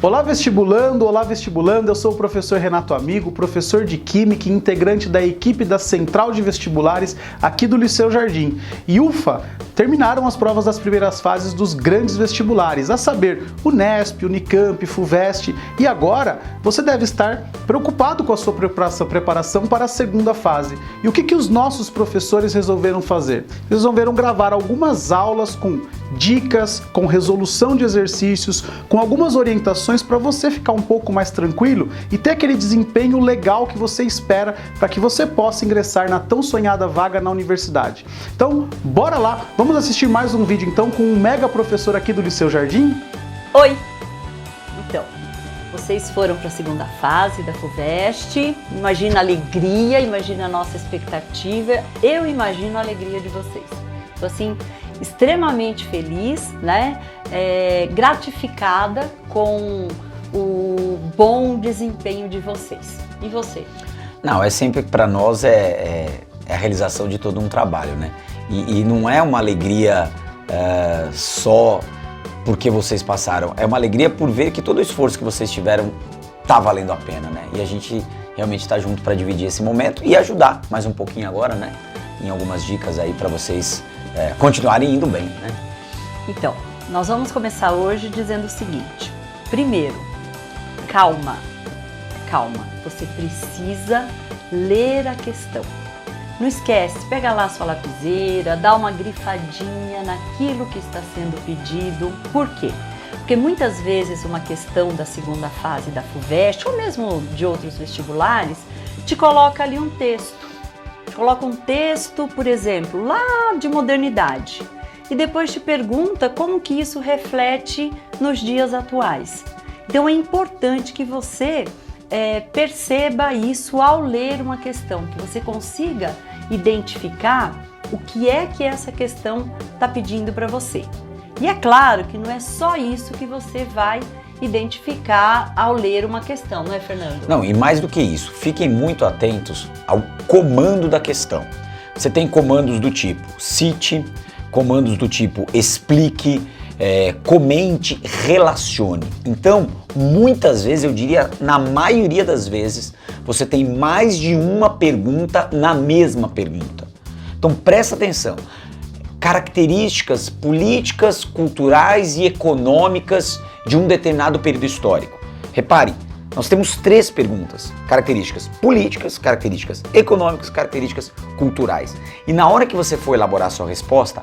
Olá vestibulando, eu sou o professor Renato Amigo, professor de Química e integrante da equipe da Central de Vestibulares aqui do Liceu Jardim. E ufa, terminaram as provas das primeiras fases dos grandes vestibulares, a saber, Unesp, Unicamp, Fuvest, e agora você deve estar preocupado com a sua preparação para a segunda fase. E o que os nossos professores resolveram fazer? Eles resolveram gravar algumas aulas com dicas, com resolução de exercícios, com algumas orientações para você ficar um pouco mais tranquilo e ter aquele desempenho legal que você espera para que você possa ingressar na tão sonhada vaga na universidade. Então, bora lá! Vamos assistir mais um vídeo então com um mega professor aqui do Liceu Jardim? Oi! Então, vocês foram para a segunda fase da Fuvest, imagina a alegria, imagina a nossa expectativa, eu imagino a alegria de vocês. Estou assim, extremamente feliz, né? Gratificada com o bom desempenho de vocês. E você? Não, é sempre para nós a realização de todo um trabalho, né? E não é uma alegria só porque vocês passaram, é uma alegria por ver que todo o esforço que vocês tiveram tá valendo a pena, né? E a gente realmente está junto para dividir esse momento e ajudar mais um pouquinho agora, né? Em algumas dicas aí para vocês continuarem indo bem, né? Então, nós vamos começar hoje dizendo o seguinte. Primeiro, calma. Você precisa ler a questão. Não esquece, pega lá a sua lapiseira, dá uma grifadinha naquilo que está sendo pedido. Por quê? Porque muitas vezes uma questão da segunda fase da Fuvest, ou mesmo de outros vestibulares, te coloca ali um texto. Coloca um texto, por exemplo, lá de modernidade, e depois te pergunta como que isso reflete nos dias atuais. Então é importante que você perceba isso ao ler uma questão, que você consiga identificar o que essa questão está pedindo para você. E é claro que não é só isso que você vai identificar ao ler uma questão, não é, Fernando? Não, e mais do que isso, fiquem muito atentos ao comando da questão. Você tem comandos do tipo cite, comandos do tipo explique, comente, relacione. Então, muitas vezes, eu diria, na maioria das vezes, você tem mais de uma pergunta na mesma pergunta. Então, presta atenção. Características políticas, culturais e econômicas de um determinado período histórico. Repare, nós temos 3 perguntas: características políticas, características econômicas, características culturais. E na hora que você for elaborar a sua resposta,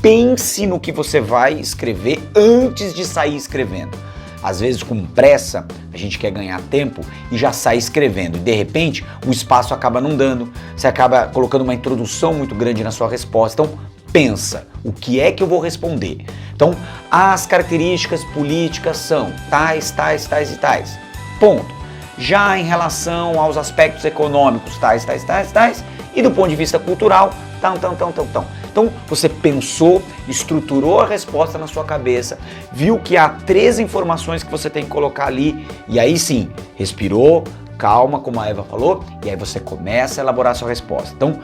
pense no que você vai escrever antes de sair escrevendo. Às vezes, com pressa, a gente quer ganhar tempo e já sai escrevendo. E, de repente, o espaço acaba não dando, você acaba colocando uma introdução muito grande na sua resposta. Então, pensa, o que é que eu vou responder? Então, as características políticas são tais, tais, tais e tais. Ponto. Já em relação aos aspectos econômicos, tais, tais, tais, tais. E do ponto de vista cultural, tão. Então, você pensou, estruturou a resposta na sua cabeça, viu que há 3 informações que você tem que colocar ali, e aí sim, respirou, calma, como a Eva falou, e aí você começa a elaborar a sua resposta. Então,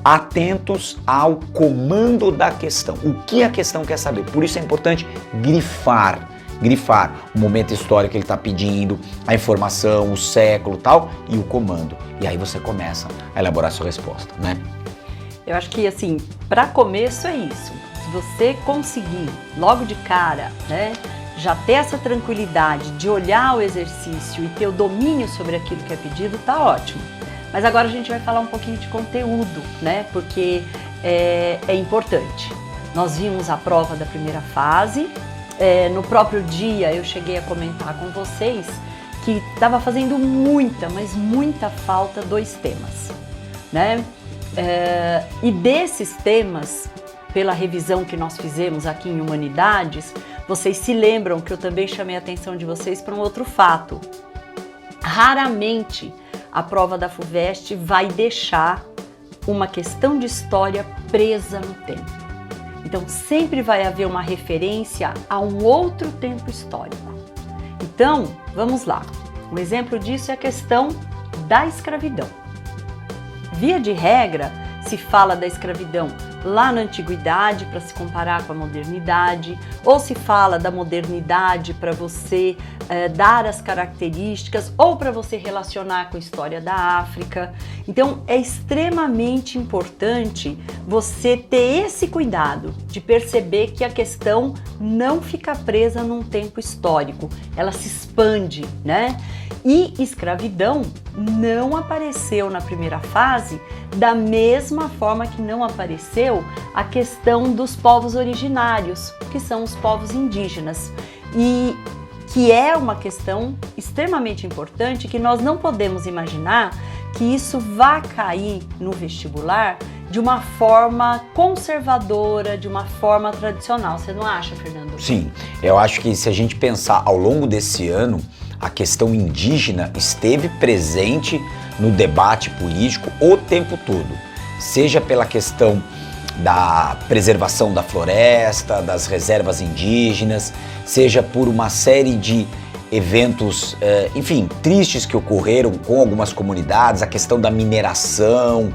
atentos ao comando da questão, o que a questão quer saber. Por isso é importante grifar o momento histórico que ele está pedindo, a informação, o século tal, e o comando. E aí você começa a elaborar a sua resposta, né? Eu acho que, assim, para começo é isso. Se você conseguir, logo de cara, né, já ter essa tranquilidade de olhar o exercício e ter o domínio sobre aquilo que é pedido, tá ótimo. Mas agora a gente vai falar um pouquinho de conteúdo, né, porque é importante. Nós vimos a prova da primeira fase. No próprio dia eu cheguei a comentar com vocês que estava fazendo mas muita falta 2 temas, né? E desses temas, pela revisão que nós fizemos aqui em Humanidades, vocês se lembram que eu também chamei a atenção de vocês para um outro fato. Raramente a prova da Fuvest vai deixar uma questão de história presa no tempo. Então sempre vai haver uma referência a um outro tempo histórico. Então, vamos lá. Um exemplo disso é a questão da escravidão. Via de regra, se fala da escravidão lá na antiguidade para se comparar com a modernidade, ou se fala da modernidade para você dar as características ou para você relacionar com a história da África. Então é extremamente importante você ter esse cuidado de perceber que a questão não fica presa num tempo histórico, ela se expande, né? E escravidão não apareceu na primeira fase da mesma forma que não apareceu a questão dos povos originários, que são os povos indígenas, e que é uma questão extremamente importante que nós não podemos imaginar que isso vá cair no vestibular de uma forma conservadora, de uma forma tradicional. Você não acha, Fernando? Sim, eu acho que se a gente pensar ao longo desse ano, a questão indígena esteve presente no debate político o tempo todo, seja pela questão da preservação da floresta, das reservas indígenas, seja por uma série de eventos, enfim, tristes que ocorreram com algumas comunidades, a questão da mineração.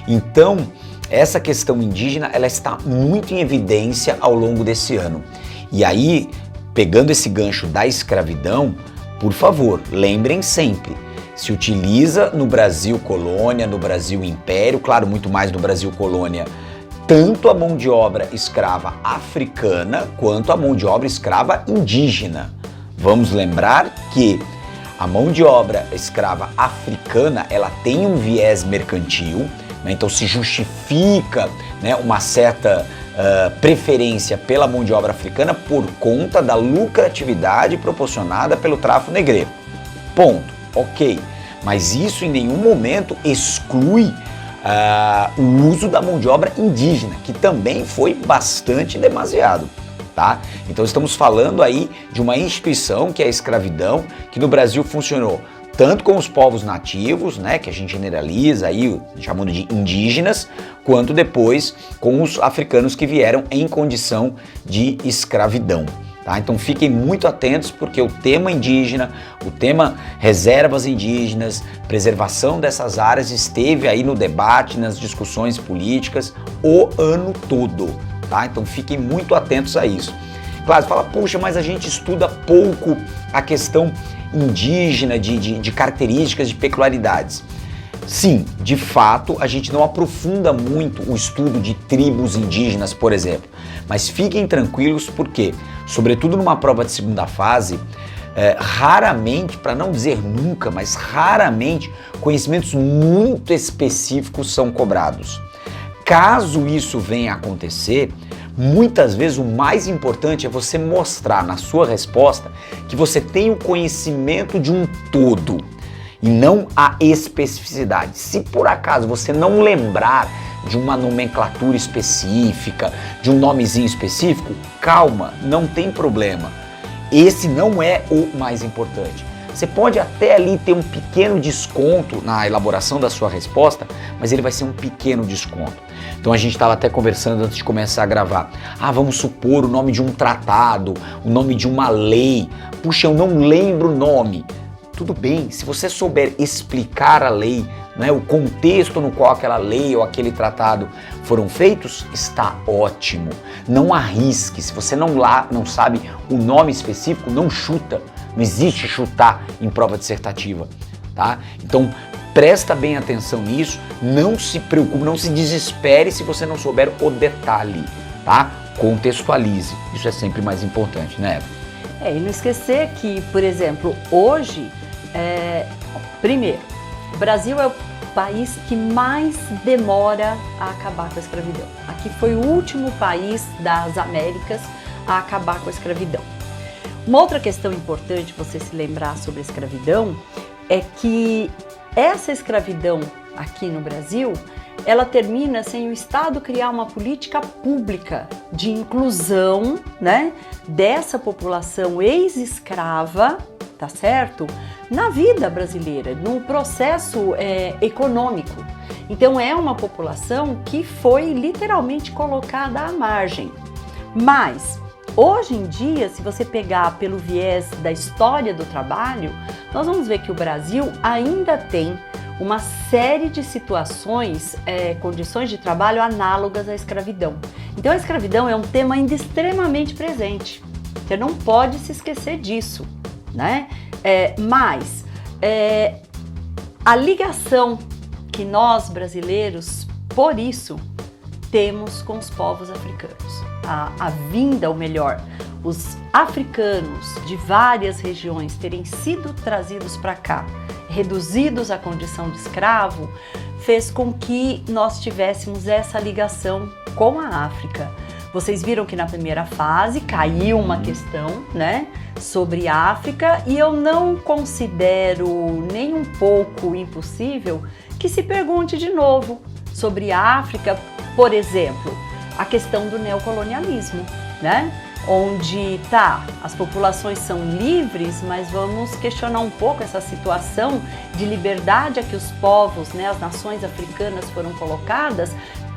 Então, essa questão indígena, ela está muito em evidência ao longo desse ano. E aí, pegando esse gancho da escravidão, por favor, lembrem sempre, se utiliza no Brasil colônia, no Brasil império, claro, muito mais no Brasil colônia, tanto a mão de obra escrava africana quanto a mão de obra escrava indígena. Vamos lembrar que a mão de obra escrava africana, ela tem um viés mercantil, né? Então se justifica, né, uma certa preferência pela mão de obra africana por conta da lucratividade proporcionada pelo tráfico negreiro. Ponto. Ok. Mas isso em nenhum momento exclui o uso da mão de obra indígena, que também foi bastante demasiado. Tá? Então estamos falando aí de uma instituição que é a escravidão, que no Brasil funcionou tanto com os povos nativos, né, que a gente generaliza aí, chamando de indígenas, quanto depois com os africanos que vieram em condição de escravidão. Tá? Então fiquem muito atentos, porque o tema indígena, o tema reservas indígenas, preservação dessas áreas esteve aí no debate, nas discussões políticas o ano todo. Tá? Então fiquem muito atentos a isso. Claro, você fala, puxa, mas a gente estuda pouco a questão indígena, de características, de peculiaridades. Sim, de fato, a gente não aprofunda muito o estudo de tribos indígenas, por exemplo. Mas fiquem tranquilos porque, sobretudo numa prova de segunda fase, raramente, para não dizer nunca, mas raramente, conhecimentos muito específicos são cobrados. Caso isso venha a acontecer, muitas vezes o mais importante é você mostrar na sua resposta que você tem o conhecimento de um todo e não a especificidade. Se por acaso você não lembrar de uma nomenclatura específica, de um nomezinho específico, calma, não tem problema. Esse não é o mais importante. Você pode até ali ter um pequeno desconto na elaboração da sua resposta, mas ele vai ser um pequeno desconto. Então a gente estava até conversando antes de começar a gravar. Vamos supor o nome de um tratado, o nome de uma lei. Puxa, eu não lembro o nome. Tudo bem, se você souber explicar a lei, né, o contexto no qual aquela lei ou aquele tratado foram feitos, está ótimo. Não arrisque. Se você não sabe o nome específico, não chuta. Não existe chutar em prova dissertativa, tá? Então, presta bem atenção nisso, não se preocupe, não se desespere se você não souber o detalhe, tá? Contextualize, isso é sempre mais importante, né, Eva? E não esquecer que, por exemplo, hoje, primeiro, o Brasil é o país que mais demora a acabar com a escravidão. Aqui foi o último país das Américas a acabar com a escravidão. Uma outra questão importante você se lembrar sobre a escravidão é que essa escravidão aqui no Brasil, ela termina sem o Estado criar uma política pública de inclusão, né, dessa população ex-escrava, tá certo? Na vida brasileira, no processo econômico. Então é uma população que foi literalmente colocada à margem. Mas hoje em dia, se você pegar pelo viés da história do trabalho, nós vamos ver que o Brasil ainda tem uma série de situações, condições de trabalho análogas à escravidão. Então a escravidão é um tema ainda extremamente presente. Você não pode se esquecer disso, né? Mas a ligação que nós brasileiros, por isso, temos com os povos africanos. A vinda, ou melhor, os africanos de várias regiões terem sido trazidos para cá, reduzidos à condição de escravo, fez com que nós tivéssemos essa ligação com a África. Vocês viram que na primeira fase caiu uma questão, né, sobre a África, e eu não considero nem um pouco impossível que se pergunte de novo sobre a África, por exemplo, a questão do neocolonialismo, né? Onde as populações são livres, mas vamos questionar um pouco essa situação de liberdade a que os povos, né, as nações africanas foram colocadas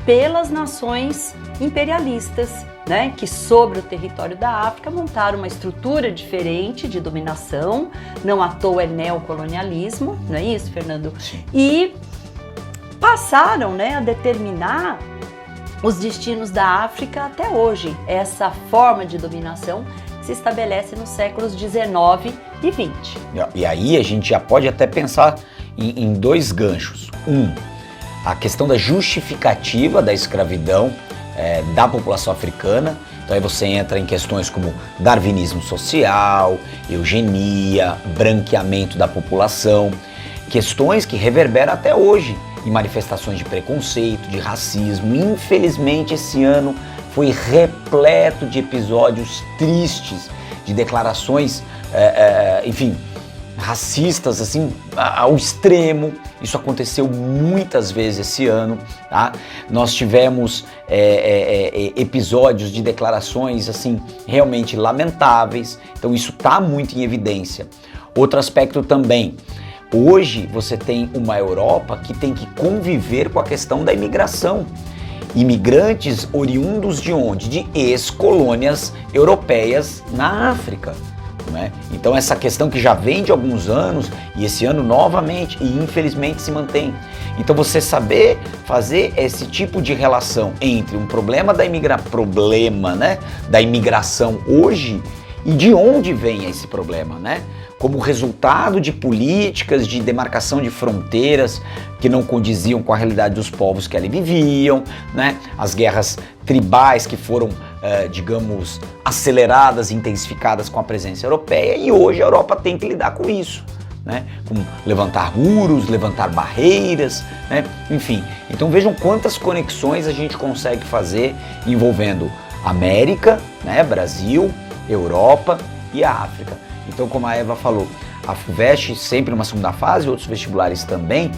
pelas nações imperialistas, né, que sobre o território da África montaram uma estrutura diferente de dominação, não à toa é neocolonialismo, não é isso, Fernando? E passaram, né, a determinar os destinos da África até hoje. Essa forma de dominação se estabelece nos séculos 19 e 20. E aí a gente já pode até pensar em dois ganchos. A questão da justificativa da escravidão da população africana. Então aí você entra em questões como darwinismo social, eugenia, branqueamento da população, questões que reverberam até hoje em manifestações de preconceito, de racismo. Infelizmente esse ano foi repleto de episódios tristes, de declarações, enfim, racistas assim ao extremo. Isso aconteceu muitas vezes esse ano, tá? Nós tivemos episódios de declarações assim realmente lamentáveis. Então isso está muito em evidência. Outro aspecto também. Hoje você tem uma Europa que tem que conviver com a questão da imigração. Imigrantes oriundos de onde? De ex-colônias europeias na África. Né? Então essa questão que já vem de alguns anos e esse ano novamente e infelizmente se mantém. Então você saber fazer esse tipo de relação entre um problema da imigração hoje e de onde vem esse problema, né? Como resultado de políticas de demarcação de fronteiras que não condiziam com a realidade dos povos que ali viviam, né? As guerras tribais que foram, digamos, aceleradas, intensificadas com a presença europeia, e hoje a Europa tem que lidar com isso, né? Com levantar muros, levantar barreiras, né? Enfim. Então vejam quantas conexões a gente consegue fazer envolvendo América, né? Brasil, Europa e a África. Então, como a Eva falou, a FUVEST sempre numa segunda fase, outros vestibulares também,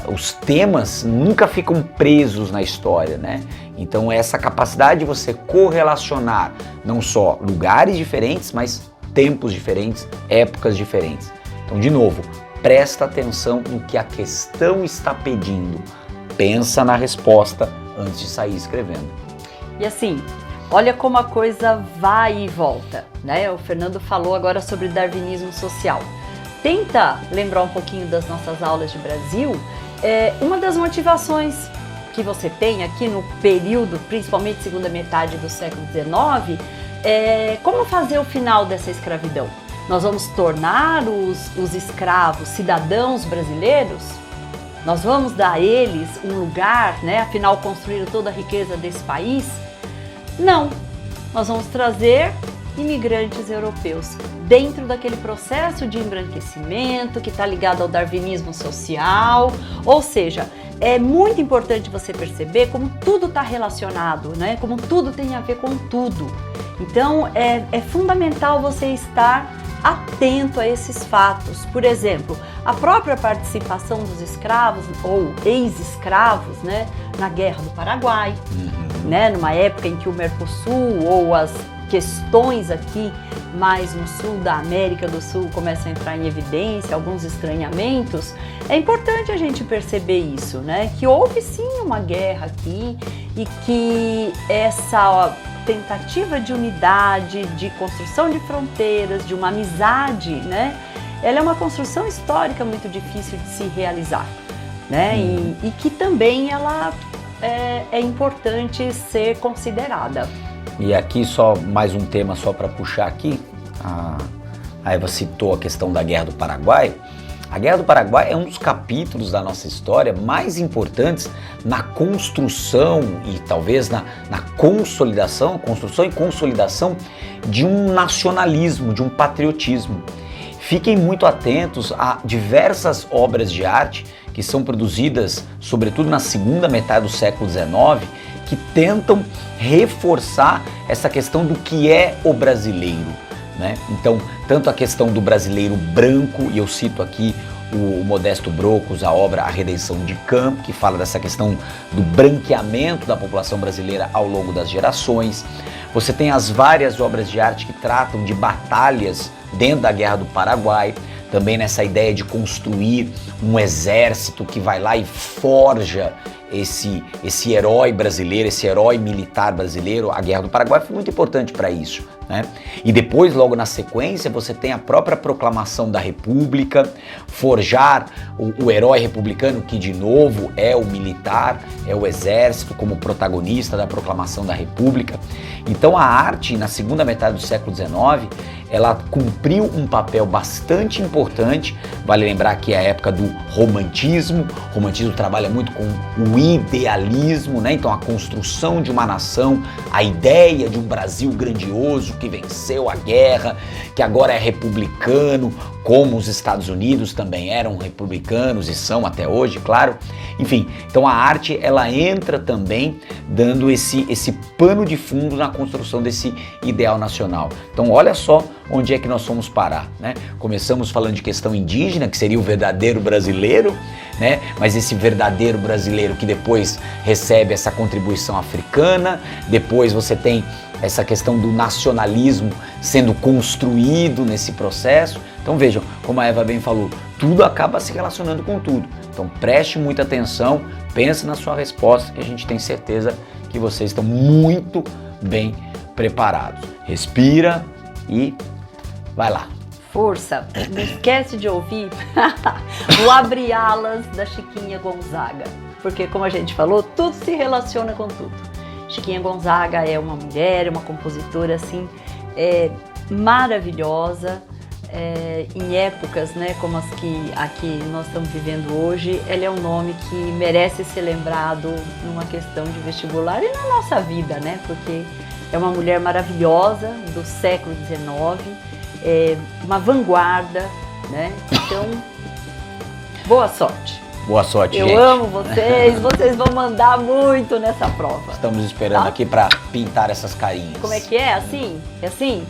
os temas nunca ficam presos na história, né? Então, essa capacidade de você correlacionar não só lugares diferentes, mas tempos diferentes, épocas diferentes. Então, de novo, presta atenção no que a questão está pedindo. Pensa na resposta antes de sair escrevendo. E assim, olha como a coisa vai e volta, né? O Fernando falou agora sobre darwinismo social. Tenta lembrar um pouquinho das nossas aulas de Brasil. Uma das motivações que você tem aqui no período, principalmente segunda metade do século XIX, é como fazer o final dessa escravidão. Nós vamos tornar os escravos cidadãos brasileiros? Nós vamos dar a eles um lugar, né? Afinal, construíram toda a riqueza desse país? Não, nós vamos trazer imigrantes europeus dentro daquele processo de embranquecimento que está ligado ao darwinismo social. Ou seja, é muito importante você perceber como tudo está relacionado, né? Como tudo tem a ver com tudo. Então é fundamental você estar atento a esses fatos. Por exemplo, a própria participação dos escravos ou ex-escravos, né, na Guerra do Paraguai, né, numa época em que o Mercosul ou as questões aqui mais no sul da América do Sul começam a entrar em evidência, alguns estranhamentos. É importante a gente perceber isso, né, que houve sim uma guerra aqui e que essa tentativa de unidade, de construção de fronteiras, de uma amizade, né, ela é uma construção histórica muito difícil de se realizar, né? E que também ela é importante ser considerada. E aqui só mais um tema só para puxar aqui, a Eva citou a questão da Guerra do Paraguai. A Guerra do Paraguai é um dos capítulos da nossa história mais importantes na construção e talvez na consolidação, construção e consolidação de um nacionalismo, de um patriotismo. Fiquem muito atentos a diversas obras de arte que são produzidas, sobretudo na segunda metade do século XIX, que tentam reforçar essa questão do que é o brasileiro, né? Então, tanto a questão do brasileiro branco, e eu cito aqui o Modesto Brocos, a obra A Redenção de Campo, que fala dessa questão do branqueamento da população brasileira ao longo das gerações. Você tem as várias obras de arte que tratam de batalhas dentro da Guerra do Paraguai, também nessa ideia de construir um exército que vai lá e forja esse herói brasileiro, esse herói militar brasileiro. A Guerra do Paraguai foi muito importante para isso, né? E depois, logo na sequência, você tem a própria proclamação da República, forjar o herói republicano, que de novo é o militar, é o exército como protagonista da proclamação da República. Então a arte, na segunda metade do século XIX, ela cumpriu um papel bastante importante. Vale lembrar que é a época do romantismo. O romantismo trabalha muito com o idealismo, né? Então a construção de uma nação, a ideia de um Brasil grandioso que venceu a guerra, que agora é republicano, como os Estados Unidos também eram republicanos e são até hoje, claro. Enfim, então a arte ela entra também dando esse pano de fundo na construção desse ideal nacional. Então olha só onde é que nós fomos parar, né? Começamos falando de questão indígena, que seria o verdadeiro brasileiro, né? Mas esse verdadeiro brasileiro que depois recebe essa contribuição africana, depois você tem essa questão do nacionalismo sendo construído nesse processo. Então vejam, como a Eva bem falou, tudo acaba se relacionando com tudo. Então preste muita atenção, pense na sua resposta, que a gente tem certeza que vocês estão muito bem preparados. Respira e vai lá. Força! Não esquece de ouvir o Abre Alas da Chiquinha Gonzaga, porque como a gente falou, tudo se relaciona com tudo. Chiquinha Gonzaga é uma mulher, uma compositora assim, maravilhosa, em épocas, né, como as que aqui nós estamos vivendo hoje. Ela é um nome que merece ser lembrado numa questão de vestibular e na nossa vida, né, porque é uma mulher maravilhosa do século XIX, uma vanguarda, né, então boa sorte. Boa sorte, gente. Eu amo vocês vão mandar muito nessa prova. Estamos esperando aqui para pintar essas carinhas. Como é que é? Assim? É assim?